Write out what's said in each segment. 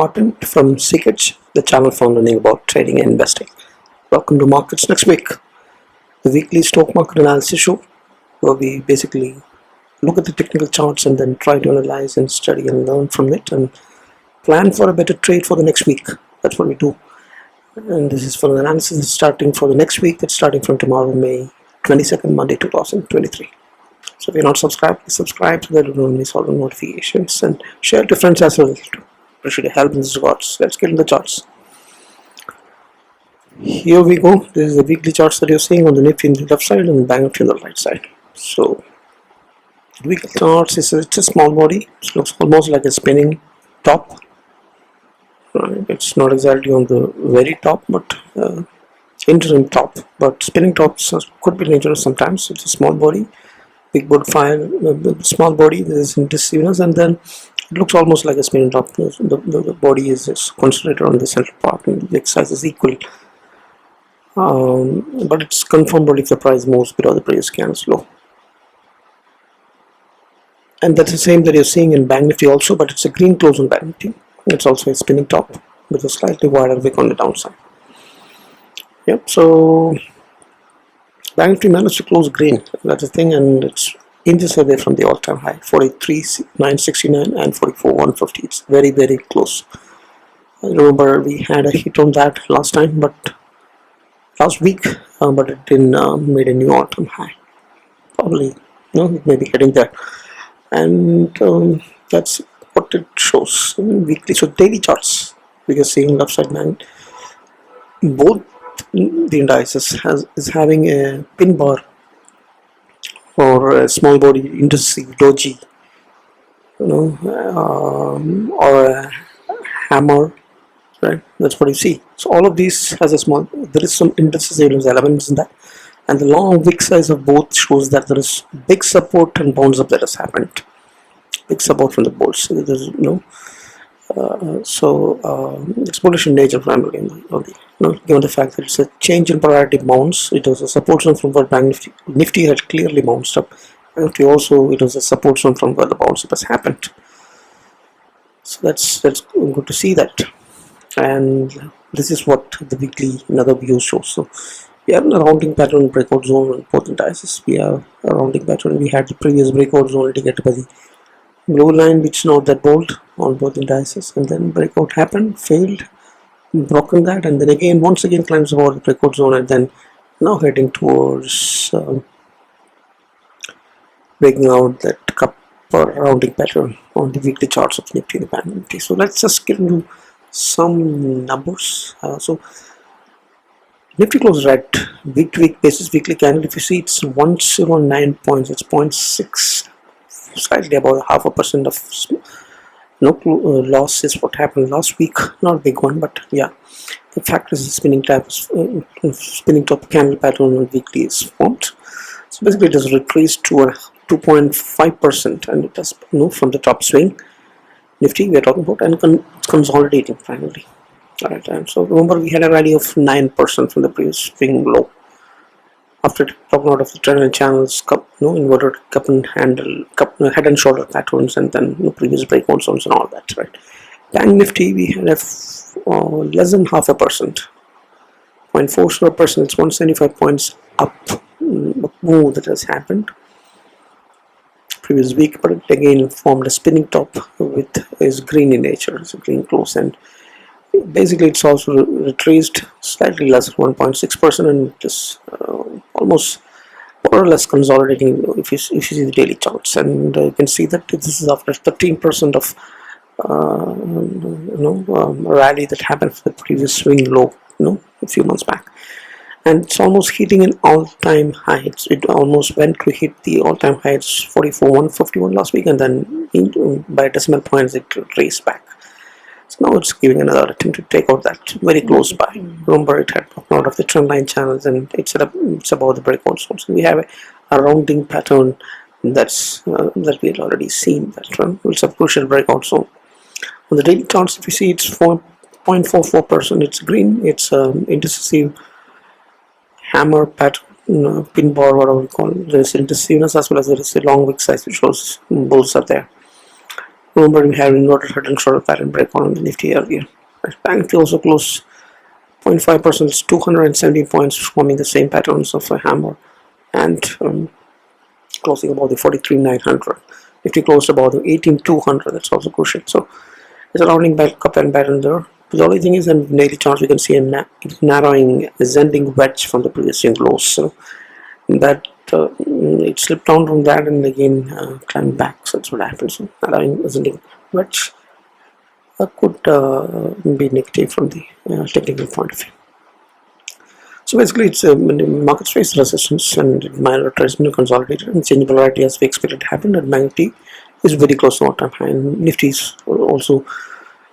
Martin from Secrets, the channel for learning about trading and investing. Welcome to Markets Next Week, the weekly stock market analysis show, where we basically look at the technical charts and then try to analyze and study and learn from it and plan for a better trade for the next week. That's what we do. And this is for the analysis starting for the next week. That's starting from tomorrow, May 22nd, Monday 2023. So if you're not subscribed, please subscribe so that you don't miss all the notifications and share to friends as well. Appreciate your help in this regards. Let's get in the charts. Here we go. This is the weekly charts that you're seeing on the Nifty on the left side and the Banknifty on the right side. So the weekly charts it's a small body. It looks almost like a spinning top. Right. It's not exactly on the very top, but interim top. But spinning tops could be dangerous sometimes. It's a small body. Big board file, small body, there is indecisiveness, and then it looks almost like a spinning top. The body is concentrated on the central part and the size is equal. But it's confirmed if the price moves below the previous candle's low. And that's the same that you're seeing in Banknifty also, but it's a green close on Banknifty. It's also a spinning top with a slightly wider wick on the downside. Yep, so Banknifty managed to close green, that's the thing, and it's inches away from the all-time high, 43,969 and 44,150. It's very, very close. I remember we had a hit on that last time, but last week, but it didn't made a new all-time high. Probably, it may be heading there, and that's what it shows in weekly. So daily charts, we are seeing left side man, both the indices is having a pin bar or a small body indecisive doji, or a hammer, right? That's what you see. So all of these has a small. There is some indecisive elements in that, and the long wick size of both shows that there is big support and bounce up that has happened. Big support from the bulls. So there's it's bullish in nature primarily, given the fact that it's a change in priority bounce. It was a support zone from where Nifty had clearly bounced up. Nifty also, it was a support zone from where the bounce up has happened. So that's good to see that. And this is what the weekly another view shows. So we have a rounding pattern breakout zone on both indices. We have a rounding pattern. We had the previous breakout zone indicated by the blue line, which not that bold on both indices, and then breakout happened, failed, broken that, and then again once again climbs over the breakout zone, and then now heading towards breaking out that cup or rounding pattern on the weekly charts of Nifty and Banknifty. So let's just get into some numbers. So Nifty closed at week to week basis, weekly candle. If you see, it's 109 points. It's 0.6. Slightly about 0.5% of loss is what happened last week. Not a big one, but yeah, the fact is the spinning top candle pattern on weekly is formed. So basically it has retraced to a 2.5%, and it has from the top swing Nifty we are talking about, and it's consolidating finally. Alright, and so remember we had a rally of 9% from the previous swing low. After talking out of the trend and channels, inverted cup and handle, head and shoulder patterns, and then previous breakout zones and all that, right? Banknifty we had a less than 0.5%, 0.40%. It's 175 points up move that has happened previous week, but it again formed a spinning top with is green in nature. It's a green close, and basically it's also retraced slightly less than 1.6%, and it is almost more or less consolidating if you see the daily charts, and you can see that this is after 13% of rally that happened for the previous swing low a few months back, and it's almost hitting an all-time high. It almost went to hit the all-time high. It's 44,151 last week, and then by decimal points it traced back. So now it's giving another attempt to take out that very close by. Remember, it had come out of the trend line channels, and it's about the breakout zone. So we have a rounding pattern that we had already seen. That one, it's a crucial breakout zone. On the daily charts, if you see, it's 4.44%. It's green. It's indecisive hammer pattern, pin bar, whatever we call it. There is indecisiveness as well as there is a long wick size which shows bulls are there. remember we had inverted head and shoulder pattern breakout on the Nifty earlier. Banknifty also closed 0.5%, 217 points, forming the same patterns of a hammer, and closing about the 43,900. Nifty closed about the 18,200. That's also crucial. So it's a rounding back up and pattern there. The only thing is, in daily charts, we can see a narrowing, ascending wedge from the previous swing lows. So that it slipped down from that and again climbed back. So that's what happens. So narrowing, ascending wedge could be negative from the technical point of view. So basically, it's markets face resistance and it might have consolidated and change polarity as we expected to happen. And Banknifty is very close to all-time high, and Nifty is also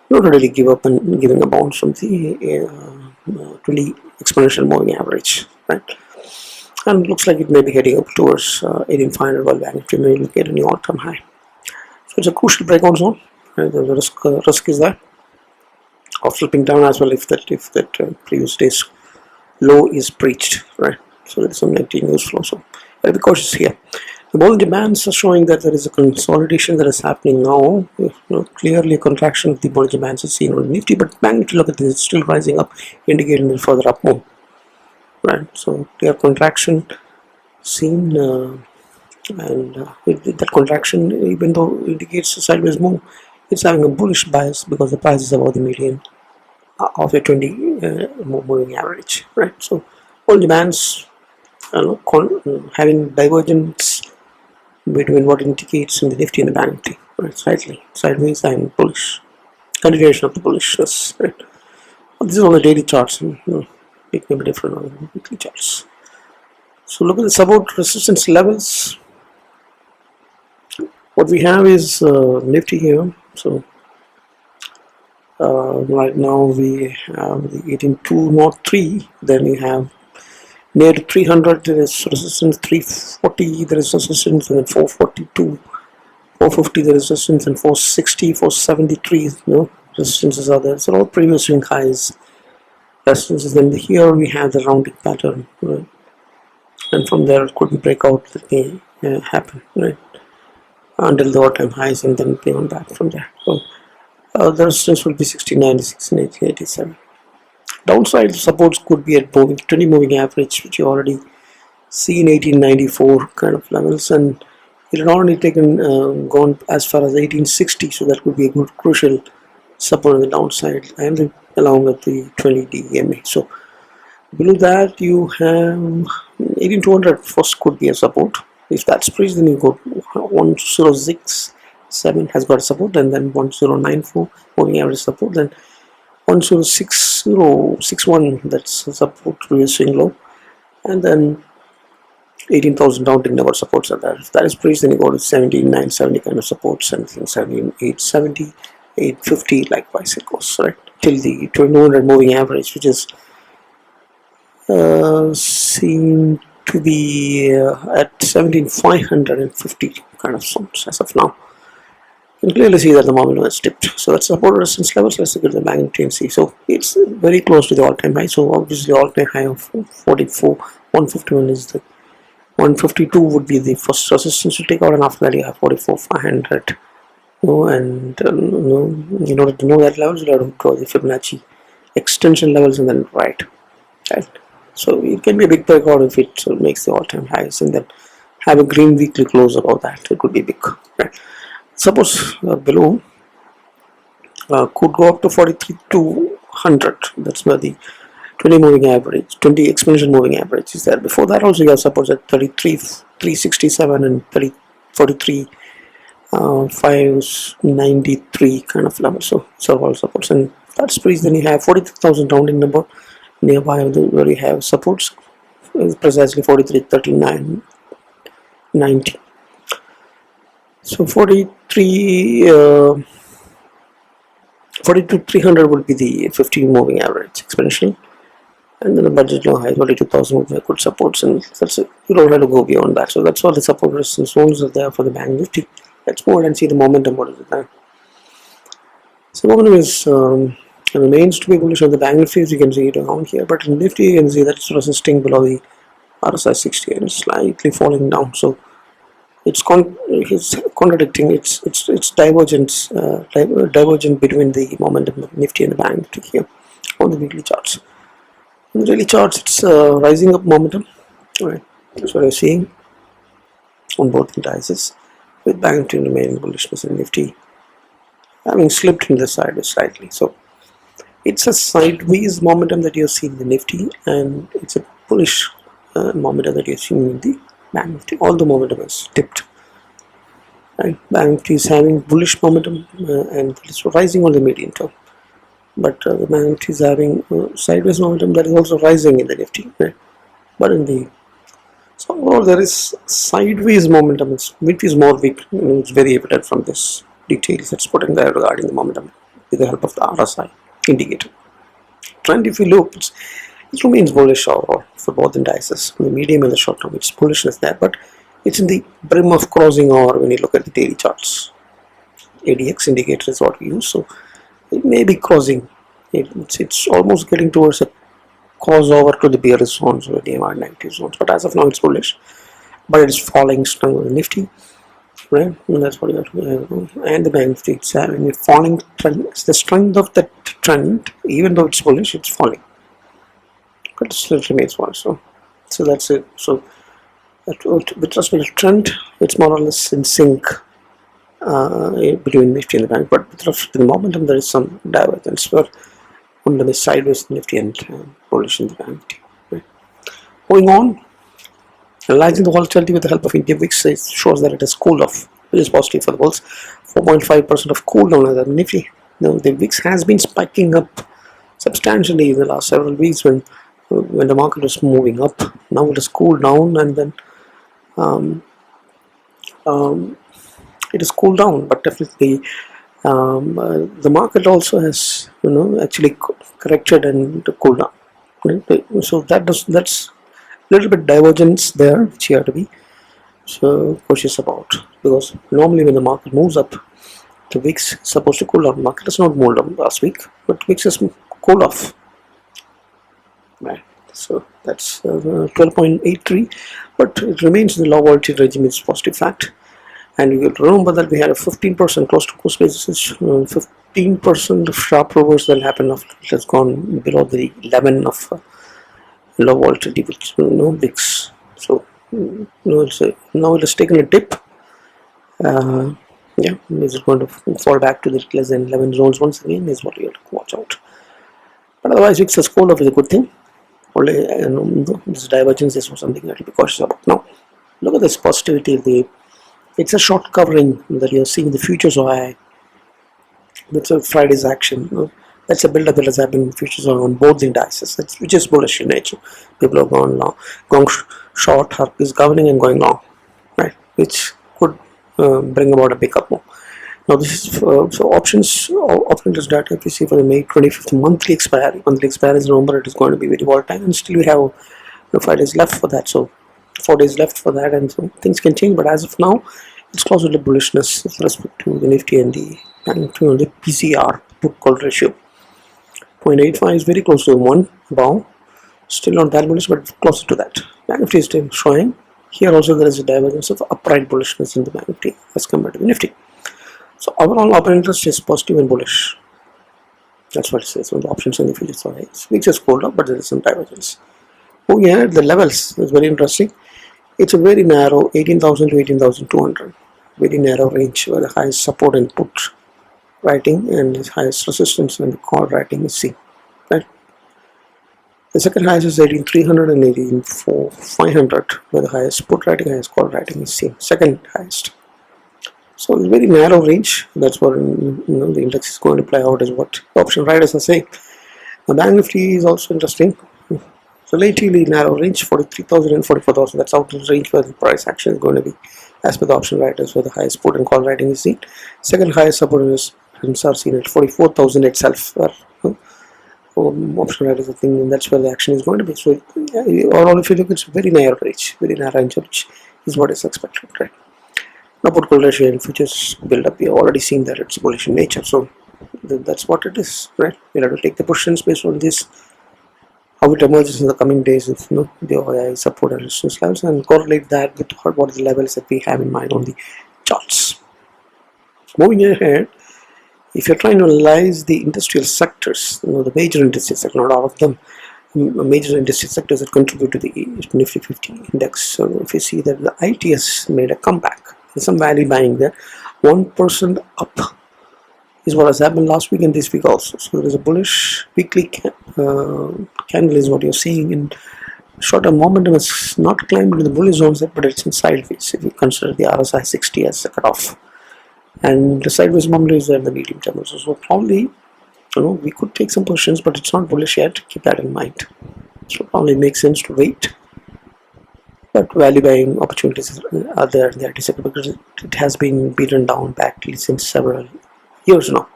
not really give up and giving a bounce from the 20 exponential moving average, right? And it looks like it may be heading up towards 18,500 while Banknifty may look at a new all-time high. So it's a crucial breakout zone. Right? The risk is there of slipping down as well if that previous day's low is breached, right? So there is some negative news flow. So be cautious here. The ball demands are showing that there is a consolidation that is happening now. Clearly a contraction of the ball demands is seen on Nifty, but Banknifty, look at this, it's still rising up, indicating a further up move, right? So clear contraction seen, and that contraction, even though indicates a sideways move, it's having a bullish bias because the price is above the median of a 20 moving average, right? So all demands having divergence between what indicates in the Nifty and the Banknifty, right? Slightly sideways and bullish, continuation of the bullishness, right? This is on the daily charts, and it may be different on the weekly charts. So look at the support resistance levels. What we have is Nifty here. So right now we have the 18,203. Then we have near 300. There is resistance 340. There is resistance and 442, 450. There is resistance and 460, 473. Resistances are there. So all previous swing highs. Resistances. Then here we have the rounding pattern, right? And from there it could be breakout that may happen, right? Until the all-time highs and then beyond that from there. So the resistance will be 1696 and 1887. Downside supports could be at 20 moving average, which you already see in 1894 kind of levels, and it had already gone as far as 1860, so that could be a good crucial support on the downside, and along with the 20D EMA. So below that you have 18200 first could be a support. If that's breached, then you go 1067 has got support, and then 1094 moving average support, then 106061 that's a support previous swing low, and then 18,000 rounding number supports are there. If that is breached, then you go to 17,970 kind of supports, and 17,870, 850 likewise it goes, right, till the 200 moving average, which is seen to be at 17,550 kind of zones as of now. You can clearly see that the momentum has dipped. So that's support resistance levels. Let's look at the Banknifty and see. So it's very close to the all-time high. So obviously all-time high of 44, 151 is the 152 would be the first resistance to take out, and after that you have 44,500. And in order to know that levels, you have to draw the Fibonacci extension levels and then right. So it can be a big breakout if it makes the all-time highs and then have a green weekly close above that. It could be big, right? Suppose below could go up to 43,200. That's where the 20 moving average, 20 exponential moving average is there. Before that also you have supports at 33,367 and 43,593 kind of level. So all supports, and that's breached, then you have 43,000 rounding number nearby where you have supports precisely 43,3990. So 42,300 would be the 15 moving average exponential, and then the budget low high 42,000 would be good supports, and that's it. You don't have to go beyond that. So that's all the support resistance zones are there for the Banknifty. Let's move and see the momentum. What is it now? So momentum is remains to be bullish on the Banknifty, as you can see it around here, but in Nifty you can see that it's resisting below the RSI 60 and slightly falling down. So it's contradicting. It's divergence, divergent between the momentum of Nifty and the Bank Nifty here on the weekly charts. On the daily charts, it's rising up momentum. All right, that's what you're seeing on both indices, with Bank Nifty remaining bullishness and Nifty having slipped in the sideways slightly. So it's a sideways momentum that you're seeing in the Nifty, and it's a bullish momentum that you're seeing in the Bank Nifty. All the momentum is dipped. Right? Bank Nifty is having bullish momentum and it's rising on the medium term. But the Bank Nifty is having sideways momentum that is also rising in the Nifty. Right? But in the so overall there is sideways momentum. Nifty is more weak. It's very evident from this details that's put in there regarding the momentum with the help of the RSI indicator. Trend, if you look, it remains bullish overall for both indices, in the medium and the short term. It's bullishness there, but it's in the brim of crossing over when you look at the daily charts. ADX indicator is what we use, so it may be crossing. It's almost getting towards a crossover to the bearish zones or the negative zones, but as of now it's bullish, but it's falling strong on the Nifty. Right, and that's what you have to do. And the Bank Nifty, it's having a falling trend. It's the strength of that trend, even though it's bullish, it's falling, but it still remains bullish. So that's it. So with respect to trend, it's more or less in sync between Nifty and the Bank. But with respect to the momentum, there is some divergence where momentum is sideways Nifty and bullish in the Bank Nifty. Right. Going on. Analyzing the volatility with the help of India VIX, it shows that it has cooled off, which is positive for the bulls. 4.5% of cool down on the Nifty. Now, the VIX has been spiking up substantially in the last several weeks when the market was moving up. Now it has cooled down, and then it has cooled down. But definitely, the market also has actually corrected and cooled down. Right? So that's little bit divergence there, which you have to be so cautious about, because normally when the market moves up, the VIX is supposed to cool down. The market has not moved up last week, but VIX has cooled off. Right. So that's 12.83, but it remains in the low volatility regime. It's a positive fact. And you will remember that we had a 15% close to close basis, 15% of sharp reversal that happened after it has gone below the 11 of low volatility, which VIX. So now it has taken a dip. Yeah, is it going to fall back to the less than 11 zones once again? Is what you have to watch out. But otherwise, VIX has cooled off is a good thing. Only this divergence is something you have to be cautious about. Now, look at this positivity. It's a short covering that you're seeing the futures high. That's a Friday's action. That's a build-up that has happened in futures on both the indices, which is bullish in nature. People have gone long, gone short, is governing and going long, right? Which could bring about a pickup more. Now this is so options data. If you see for the May 25th monthly expiry, is November, it is going to be very volatile, and still we have 5 days left for that. So 4 days left for that, and so things can change. But as of now, it's close to the bullishness with respect to the Nifty and the PCR put call ratio. 0.85 is very close to 1 bow, still not that bullish, but closer to that. Bank Nifty is still showing. Here also there is a divergence of upright bullishness in the Bank Nifty as compared to the Nifty. So overall open interest is positive and bullish. That's what it says on the options and the futures are high. VIX has cooled up, but there is some divergence. Moving ahead, the levels is very interesting. It's a very narrow 18,000 to 18,200. Very narrow range where the highest support and put writing and the highest resistance and the call writing is C. Right? The second highest is 18,300 and 18,500, where the highest put writing, highest call writing is C. Second highest. So it's very narrow range. That's what the index is going to play out, is what the option writers are saying. The Bank Nifty is also interesting. Relatively narrow range, 43,000 and 44,000. That's out of the range where the price action is going to be, as per the option writers, where the highest put and call writing is seen. Second highest support is are seen at 44,000 itself, where option writers are thinking that's where the action is going to be. So overall, if you look, it's very narrow range, which is what is expected, right? Now put call ratio and futures build up. We have already seen that it's bullish in nature, so that's what it is, right? We'll have to take the positions based on this how it emerges in the coming days with the OI support and resistance levels, and correlate that with what are the levels that we have in mind on the charts. Moving ahead, if you're trying to analyze the industrial sectors, the major industrial sectors, not all of them, major industrial sectors that contribute to the Nifty 50 index. So if you see that the ITS made a comeback, there's some value buying there, 1% up is what has happened last week and this week also. So there is a bullish weekly candle is what you're seeing. In short-term momentum has not climbed into the bullish zones yet, but it's in sideways if you consider the RSI 60 as a cutoff, and the sideways momentum is there in the medium term also. So probably we could take some positions, but it's not bullish yet. Keep that in mind. So probably makes sense to wait, but value buying opportunities are there in the IT sector because it has been beaten down badly since several years now,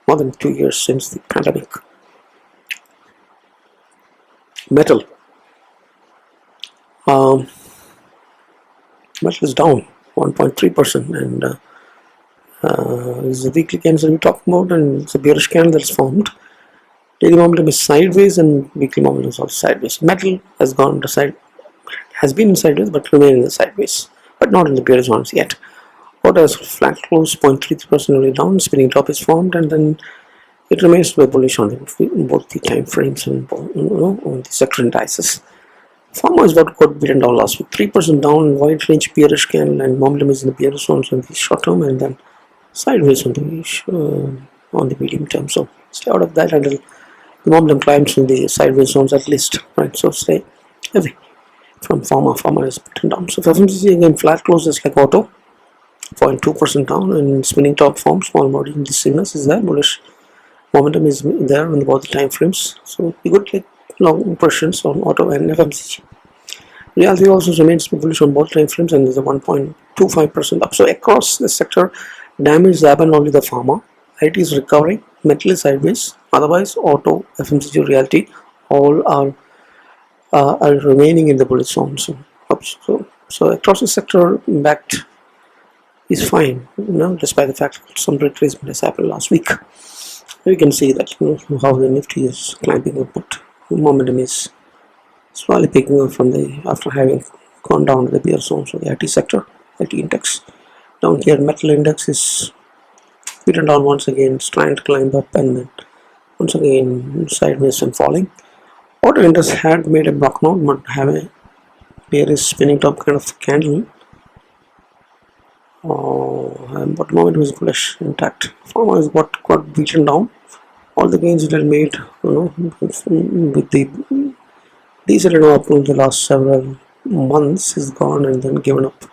more than 2 years since the pandemic. Metal. Metal is down 1.3%, and this is a weekly candle we talked about, and it's a bearish candle that's formed. Daily momentum is sideways, and weekly momentum is also sideways. Metal has gone to side, has been sideways, but remain in the sideways, but not in the bearish ones yet. Water has flat close, 0.33% only down. Spinning top is formed, and then it remains to be bullish on both the time frames and on the sector indices. Pharma is what got beaten down last week, 3% down, wide range bearish candle, and momentum is in the bearish zones on the short term, and then sideways on the medium term. So stay out of that until the momentum climbs in the sideways zones at least, right? So stay away from pharma. Pharma is beaten down. So for FMCG again, flat closes like auto, 0.2% down, and spinning top form, small body in the signals is there, bullish momentum is there on both the time frames. So we could take long impressions on auto and FMCG. Reality also remains bullish on both time frames, and there's a 1.25% up. So across the sector, damage is happened only the pharma. IT is recovering, metal is sideways. Otherwise, auto, FMCG, reality, all are remaining in the bullish zone. So across the sector, impact is fine, despite the fact that some retracement has happened last week. You can see that how the Nifty is climbing up, but momentum is slowly picking up from after having gone down to the bear zone. So the IT sector, IT index down here, metal index is beaten down once again. It's trying to climb up, and then once again sideways and falling. Auto index had made a knockout, but have a bearish spinning top kind of candle. But momentum is bullish intact. Pharma is what got beaten down. All the gains it had made, with the decent up in the last several months is gone, and then given up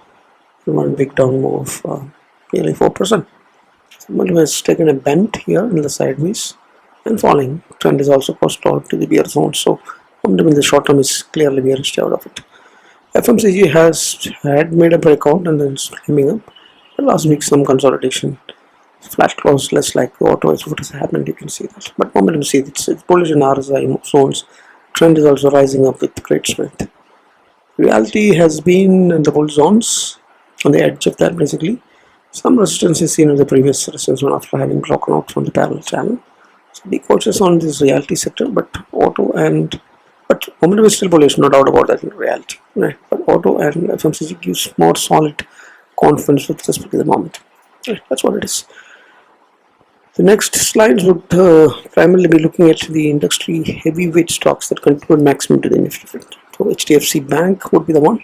one big down move of nearly 4%. So momentum has taken a bend here in the sideways and falling. Trend is also crossed out to the bear zone. So momentum in the short term is clearly bearish. Stay out of it. FMCG had made a breakout and then it's climbing up. Last week some consolidation, flat close, less like auto is what has happened. You can see that, but momentum, see it's bullish in RSI zones. Trend is also rising up with great strength. Reality has been in the bull zones, on the edge of that basically. Some resistance is seen in the previous resistance one after having broken out from the parallel channel. So be cautious on this reality sector, but auto and momentum is still bullish, no doubt about that in reality, right? But auto and FMCG gives more solid confidence with respect to the moment. Right, that's what it is. The next slides would primarily be looking at the industry heavyweight stocks that contribute maximum to the Nifty 50. So HDFC Bank would be the one.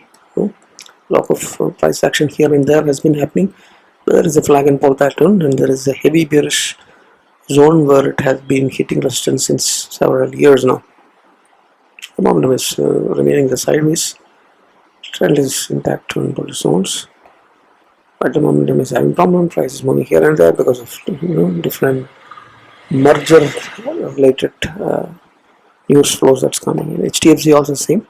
Lot of price action here and there has been happening. There is a flag and pole pattern, and there is a heavy bearish zone where it has been hitting resistance since several years now. The momentum is remaining the sideways. Trend is intact on bullish zones. But the momentum is having problem. Price is moving here and there because of different merger related news flows that's coming in. HDFC also same.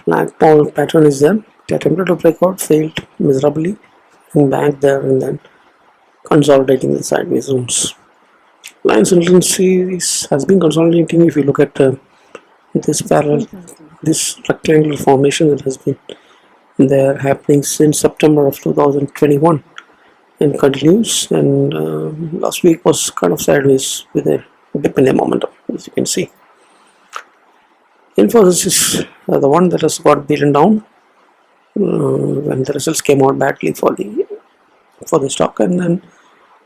Flag pole pattern is there. They attempted to break out, failed miserably, and back there and then consolidating the sideways zones. Reliance Industries has been consolidating. If you look at this rectangular formation that has been there happening since September of 2021 and continues, and last week was kind of sideways with a dip in the momentum, as you can see. Infosys is the one that has got beaten down when the results came out badly for the stock, and then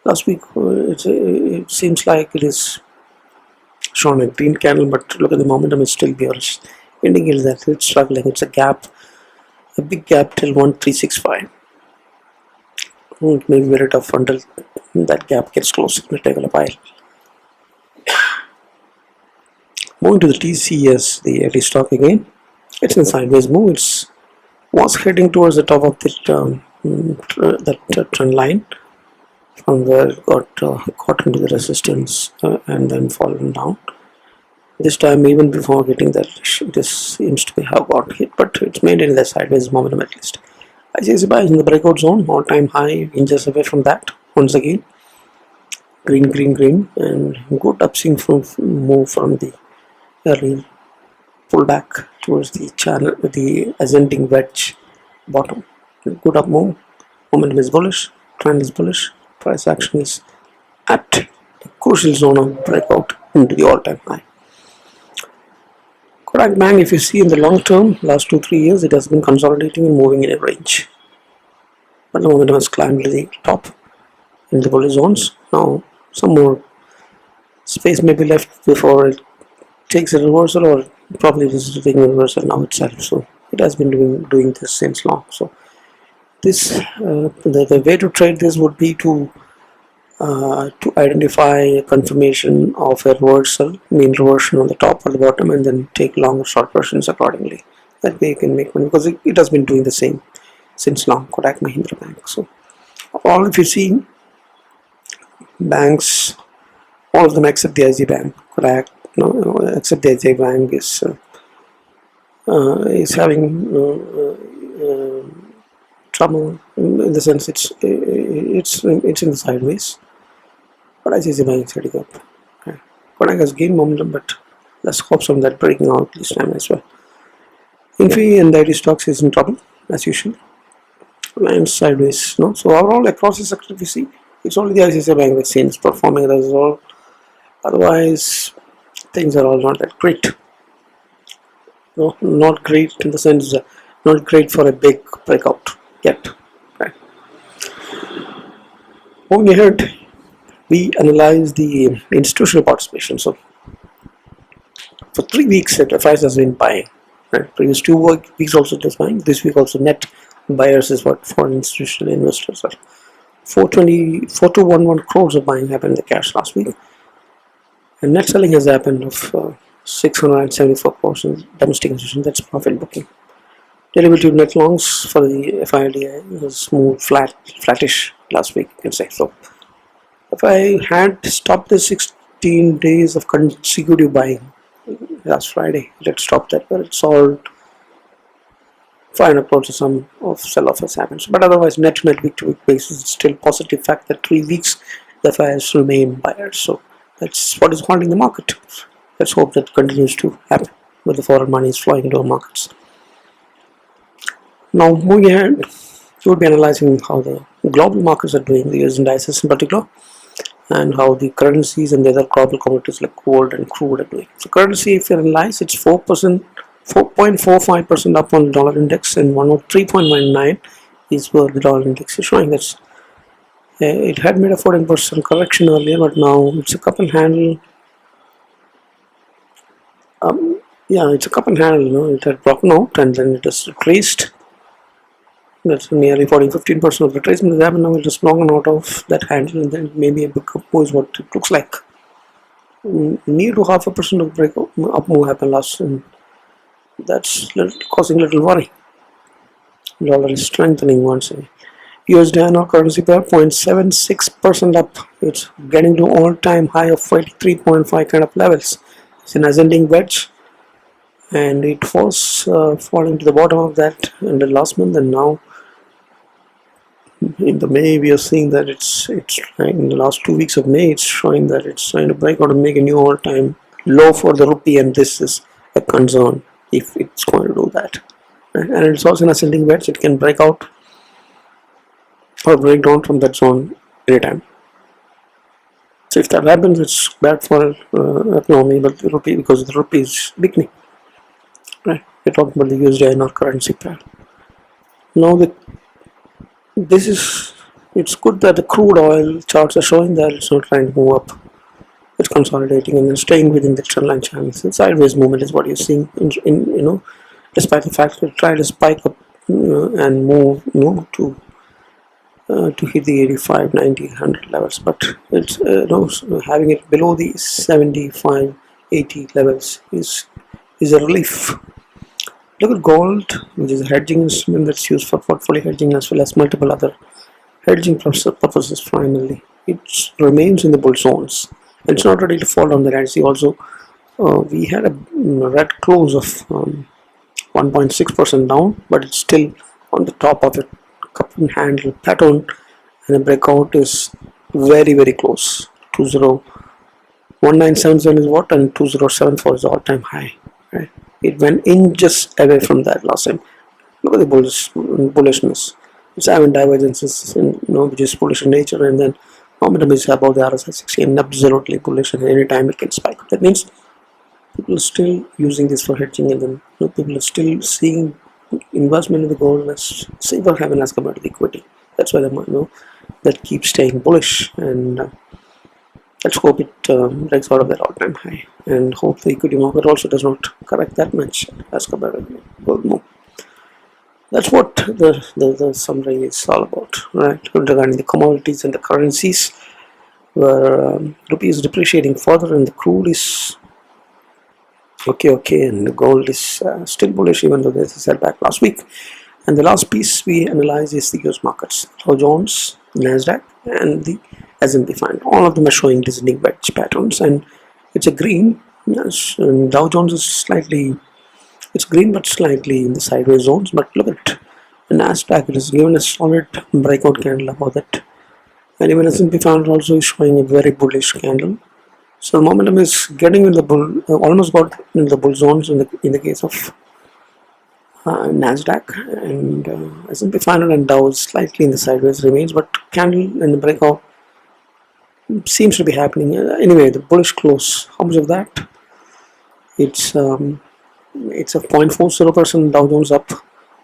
last week it seems like it is shown a green candle, but look at the momentum, it's still bearish, indicates that it's struggling. It's a gap, a big gap till 1365. It may be very tough until that gap gets closed. It may take a while. Moving to the TCS, the early stock again. It's in sideways move. It was heading towards the top of that trend line, from where it got caught into the resistance and then fallen down. This time, even before getting that, this seems to be have got hit, but it's maintained the sideways momentum at least. ICICI is in the breakout zone, all-time high, inches away from that. Once again, green, and good upswing move from the early pullback towards the channel, the ascending wedge bottom. Good up move, momentum is bullish, trend is bullish, price action is at the crucial zone of breakout into the all-time high. Kodak Bank, if you see in the long term, last 2-3 years, it has been consolidating and moving in a range. But the momentum has climbed to the top in the bullish zones. Now, some more space may be left before it takes a reversal, or probably it is taking a reversal now itself. So it has been doing this since long. So this the way to trade this would be to identify a confirmation of a reversal, mean reversion on the top or the bottom, and then take long or short versions accordingly. That way you can make money, because it has been doing the same since long. Kotak Mahindra Bank. So all, if you see banks, all of them except the IC Bank, Kotak, except the IC Bank is having trouble in the sense it's in the sideways. But ICICI Bank is heading up. Okay. Kotak has gained momentum, but let's hope on that breaking out this time as well. Infi and the IT stocks is in trouble as usual. Lines sideways, no. So overall across the sector, we see it's only the ICICI Bank that seems performing as well. Otherwise, things are all not that great. No, not great in the sense, not great for a big breakout yet. Okay. Moving ahead, we analyze the institutional participation. So for 3 weeks, Fyers has been buying. Right? Previous 2 weeks also it was buying. This week also net buyers is what foreign institutional investors are. 4,211 crores of buying happened in the cash last week, and net selling has happened of 674 crores in domestic institution. That's profit booking. Derivative net longs for the FIDI was moved flattish last week, you can say. So if I had stopped the 16 days of consecutive buying last Friday, it had stopped that, but it's all 500 crores or some of sell-off has happened. But otherwise, net to net, week to week basis, it's still positive fact that 3 weeks the Fyers remain buyers. So that's what is holding the market. Let's hope that continues to happen with the foreign money is flowing into our markets. Now, moving ahead, we will be analyzing how the global markets are doing, the US indices in particular, and how the currencies and the other global commodities like gold and crude are doing. So currency, if you analyze, it's 4.45% up on the dollar index, and 103.99 is where the dollar index is showing. That's it had made a 14% correction earlier, but now it's a cup and handle. It's a cup and handle. It had broken out and then it has retraced. That's nearly 14-15% of retracement has happened. Now it has broken out of that handle, and then maybe a big up move is what it looks like. Near to 0.5% of break up move happened last, and that's causing a little worry. Dollar is strengthening once. USD INR currency pair 0.76% up. It's getting to all-time high of 83.5 kind of levels. It's an ascending wedge, and it was falling to the bottom of that in the last month, and now in the May we are seeing that it's in the last 2 weeks of May it's showing that it's trying to break out and make a new all-time low for the rupee, and this is a concern if it's going to do that. And it's also an ascending wedge. It can break out or break down from that zone anytime. So if that happens, it's bad for economy, but the rupee, because the rupee is weakening. We're talking about the USD currency pair. Now it's good that the crude oil charts are showing that it's not trying to move up. It's consolidating and then staying within the trend line channels. The sideways movement is what you're seeing in despite the fact that it tried to spike up and move to hit the 85, 90, 100 levels, but it's having it below the 75, 80 levels is a relief. Look at gold, which is a hedging instrument that's used for portfolio hedging as well as multiple other hedging purposes. Finally, it remains in the bull zones. It's not ready to fall down the red. See, also we had a red close of 1.6% down, but it's still on the top of a cup and handle pattern, and the breakout is very, very close. 201977 is what, and 2074 is the all-time high. Right? It went inches away from that last time. Look at the bullishness. It's having divergences, which is bullish in nature, and then momentum is above the RSI 60 and absolutely bullish, and any time it can spike. That means people are still using this for hedging, and then people are still seeing investment in the gold as safer haven as compared to the equity. That's why that keeps staying bullish, and let's hope it breaks out of that all-time high, and hope the equity market also does not correct that much as compared to the gold move. That's what the summary is all about, right? Regarding the commodities and the currencies, where rupee is depreciating further and the crude is okay, and the gold is still bullish, even though there's a setback last week. And the last piece we analyze is the US markets, Dow Jones, Nasdaq, and the S&P 500. All of them are showing descending wedge patterns, and it's a green. Yes, and Dow Jones is it's green but slightly in the sideways zones. But look at the Nasdaq; it has given a solid breakout candle above that, and even S&P 500 also is showing a very bullish candle. So the momentum is getting in the bull, almost got in the bull zones in the case of Nasdaq, and S&P 500 and Dow is slightly in the sideways remains, but candle in the breakout seems to be happening. Anyway, the bullish close, how much of that? It's a 0.40%. Dow Jones up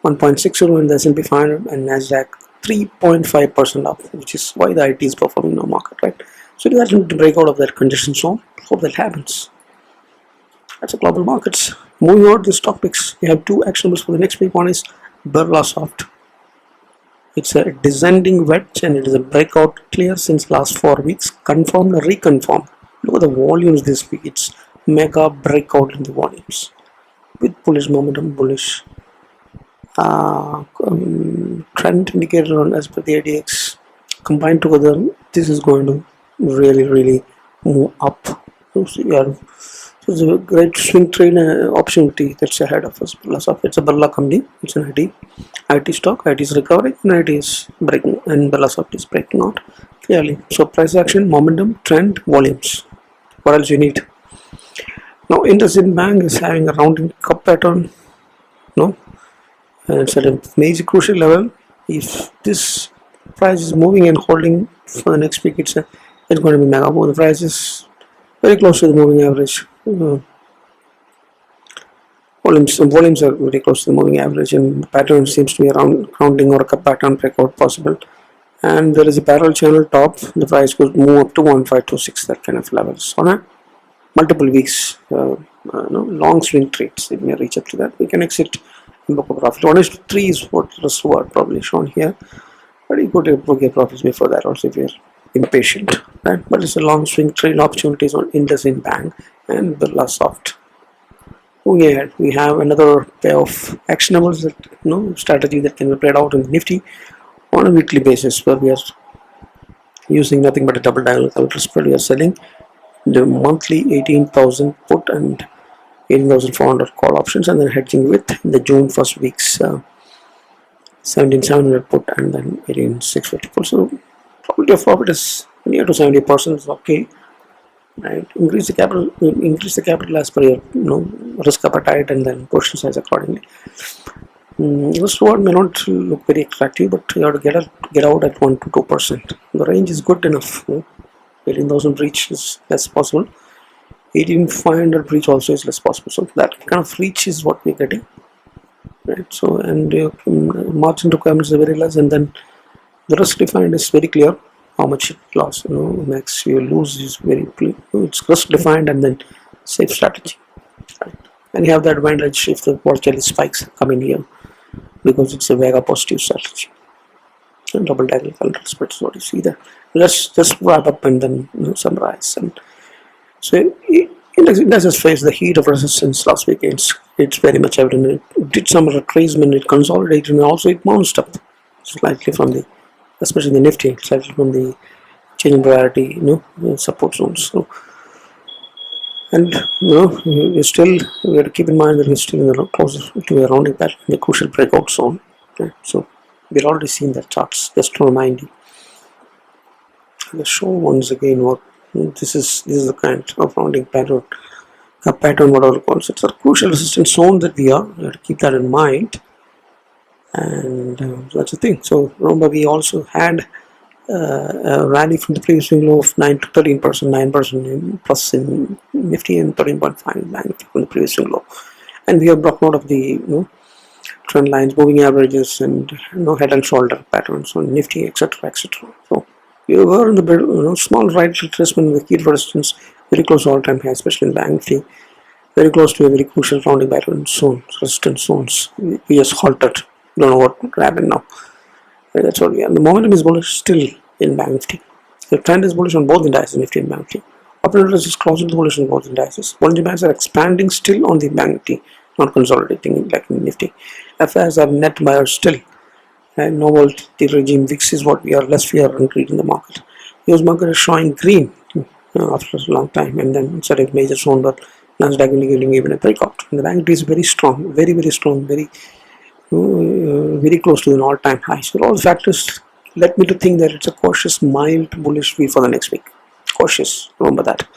1.60, and the S&P 500 and Nasdaq 3.5% up, which is why the IT is performing in our market, right? So it has to break out of that congestion zone. Hope that happens. That's the global markets. Moving on to the stock picks, we have two actionables for the next week. One is Soft. It's a descending wedge, and it is a breakout clear since last 4 weeks. Confirmed, reconfirmed. Look at the volumes this week. It's mega breakout in the volumes with bullish momentum, bullish trend indicator on as per the ADX. Combined together, this is going to really move up. So it's a great swing trade opportunity that's ahead of us. It's a Birla company. It's an IT stock. IT is recovering, and IT is breaking, and Soft is breaking out clearly. So price action, momentum, trend, volumes. What else you need? Now IndusInd Bank is having a rounding cup pattern. And it's at a major crucial level. If this price is moving and holding for the next week, it's going to be mega move. The price is very close to the moving average. Volumes are very close to the moving average, and the pattern seems to be around rounding or a cup pattern breakout possible. And there is a parallel channel top. The price could move up to 1526, that kind of levels on a multiple weeks. Long swing trades, it may reach up to that. We can exit and book a profit. 1:3 is what RiskReward probably shown here, but you could book your profits before that also if you're impatient, right? But it's a long swing trade opportunities on IndusInd Bank and Birla Soft. Moving ahead, we have another pair of actionables that strategy that can be played out in the Nifty on a weekly basis, where we are using nothing but a double diagonal spread. We are selling the monthly 18,000 put and 18,400 call options, and then hedging with the June first week's 17,700 put and then 18,650 put. So probability of profit is near to 70%. Is okay, right? Increase the capital as per your risk appetite, and then portion size accordingly. This reward may not look very attractive, but you have to get out at 1 to 2%. The range is good enough. 18,000 breach is less possible. 18,500 breach also is less possible. So that kind of reach is what we're getting. right? So, and margin requirements are very less, and then the risk defined is very clear. How much it loss, max you lose is very clear. It's risk defined, and then safe strategy, right? And you have the advantage if the volatility spikes come in here, because it's a mega positive strategy. And double diagonal spread is what you see there. Let's just wrap up and then summarize. And so index has faced the heat of resistance last week. It's very much evident. It did some retracement, it consolidated, and also it bounced up slightly from the, especially the Nifty, slightly from the change in priority, support zones. So, and we have to keep in mind that we're still in the closer to a rounding pattern, the crucial breakout zone. Okay? So we've already seen that charts. Just to remind you, I'll show once again what this is. This is the kind of rounding pattern, whatever it calls. It's a crucial resistance zone that we have to keep that in mind. And so that's the thing. So remember, we also had a rally from the previous swing low of 9 to 13%, 9% plus in Nifty, and 13.5 from the previous swing low. And we have broken out of the trend lines, moving averages, and head and shoulder patterns on Nifty, etc., etc. So we were in the small right retracement with key resistance very close to all-time high, especially in Banknifty, very close to a very crucial rounding pattern zone, resistance zones. We just halted. Don't know what happened now. That's what we are. The momentum is bullish still in Banknifty. The trend is bullish on both indices, Nifty and Banknifty. Upper is closer to bullish on both indices. Bollinger Bands are expanding still on the Banknifty, not consolidating like in Nifty. FIs are net buyers still. And no volatility regime VIX is what we are, less fear and greed in the market. US market is showing green after a long time, and then it's a major zone, but Nasdaq indicating even a breakout. And the Banknifty is very strong, very strong, very close to an all-time high. So all factors led me to think that it's a cautious, mild, bullish view for the next week. Cautious, remember that.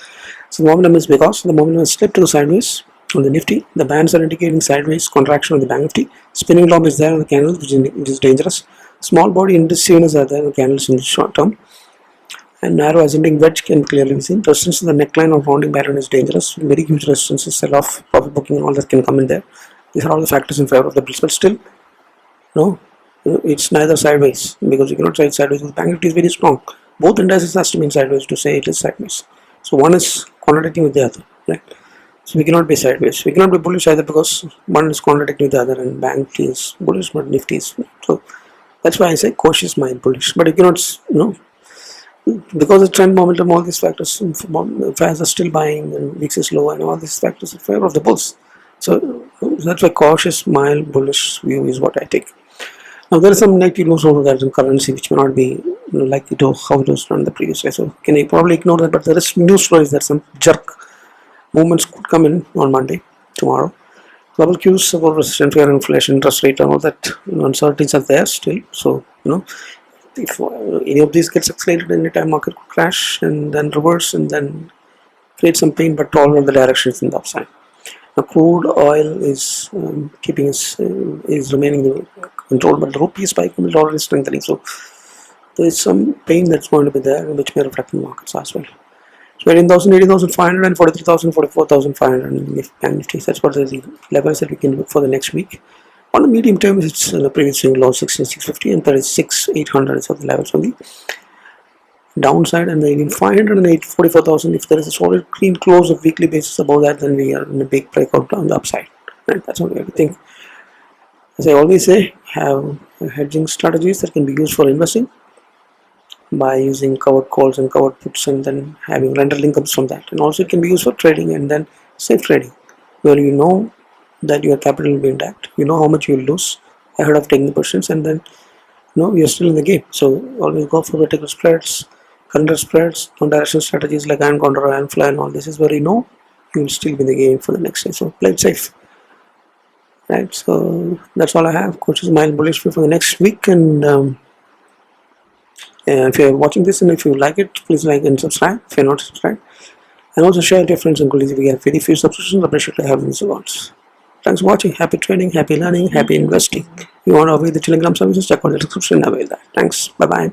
So the momentum is because the momentum has slipped to the sideways on the Nifty. The bands are indicating sideways contraction on the Banknifty. Spinning lob is there on the candles, which is dangerous. Small body indecisiveness are there on the candles in the short term. And narrow ascending wedge can clearly be seen. Resistance in the neckline of rounding pattern is dangerous. Very huge resistances, sell-off, profit booking, and all that can come in there. These are all the factors in favor of the bills, but still, it's neither sideways, because you cannot say it's sideways. The Banknifty is very strong. Both indices has to be sideways to say it is sideways. So one is contradicting with the other, right? So we cannot be sideways. We cannot be bullish either, because one is contradicting with the other, and Banknifty is bullish, but Nifty is. So that's why I say cautious, mild, bullish. But you cannot, because the trend, momentum, all these factors, Fyers are still buying, and VIX is low, and all these factors in favor of the bulls. So that's why cautious, mild, bullish view is what I take. Now there is some negative news over there in currency, which may not be likely to how it was done the previous way. So can you probably ignore that? But there is news stories that some jerk movements could come in on Monday, tomorrow. Global cues about resistant fear, inflation, interest rate, and all that uncertainties are there still. So if any of these gets accelerated, anytime market could crash and then reverse and then create some pain, but all of the directions in the upside. Now crude oil is is remaining controlled, but the rupee spike will already strengthening. So there is some pain that's going to be there, which may reflect in the markets as well. So 18,000, 18,500, and 43,000, 44,500 in Nifty. That's what the levels that we can look for the next week. On the medium term, it's the previous swing low 16,650 and 36,800 is the levels on the downside, and the 18,500 and 44,000. If there is a solid clean close of weekly basis above that, then we are in a big breakout on the upside. Right? That's what we have to think. As I always say, have hedging strategies that can be used for investing by using covered calls and covered puts, and then having rental incomes from that. And also it can be used for trading, and then safe trading, where you know that your capital will be intact, you know how much you will lose ahead of taking the positions, and then you're still in the game. So always go for vertical spreads, counter spreads, non-directional strategies like iron counter, iron fly, and all this is where you know you will still be in the game for the next day. So play it safe. Right, so that's all I have. Coach's mild bullish view for the next week, and if you're watching this and if you like it, please like and subscribe if you're not subscribed, and also share with your friends and colleagues. If we have very few subscriptions, I appreciate to have these awards. Thanks for watching. Happy trading, happy learning, happy investing. If you want to avail the Telegram services, check out the description and avail that. Thanks. Bye bye.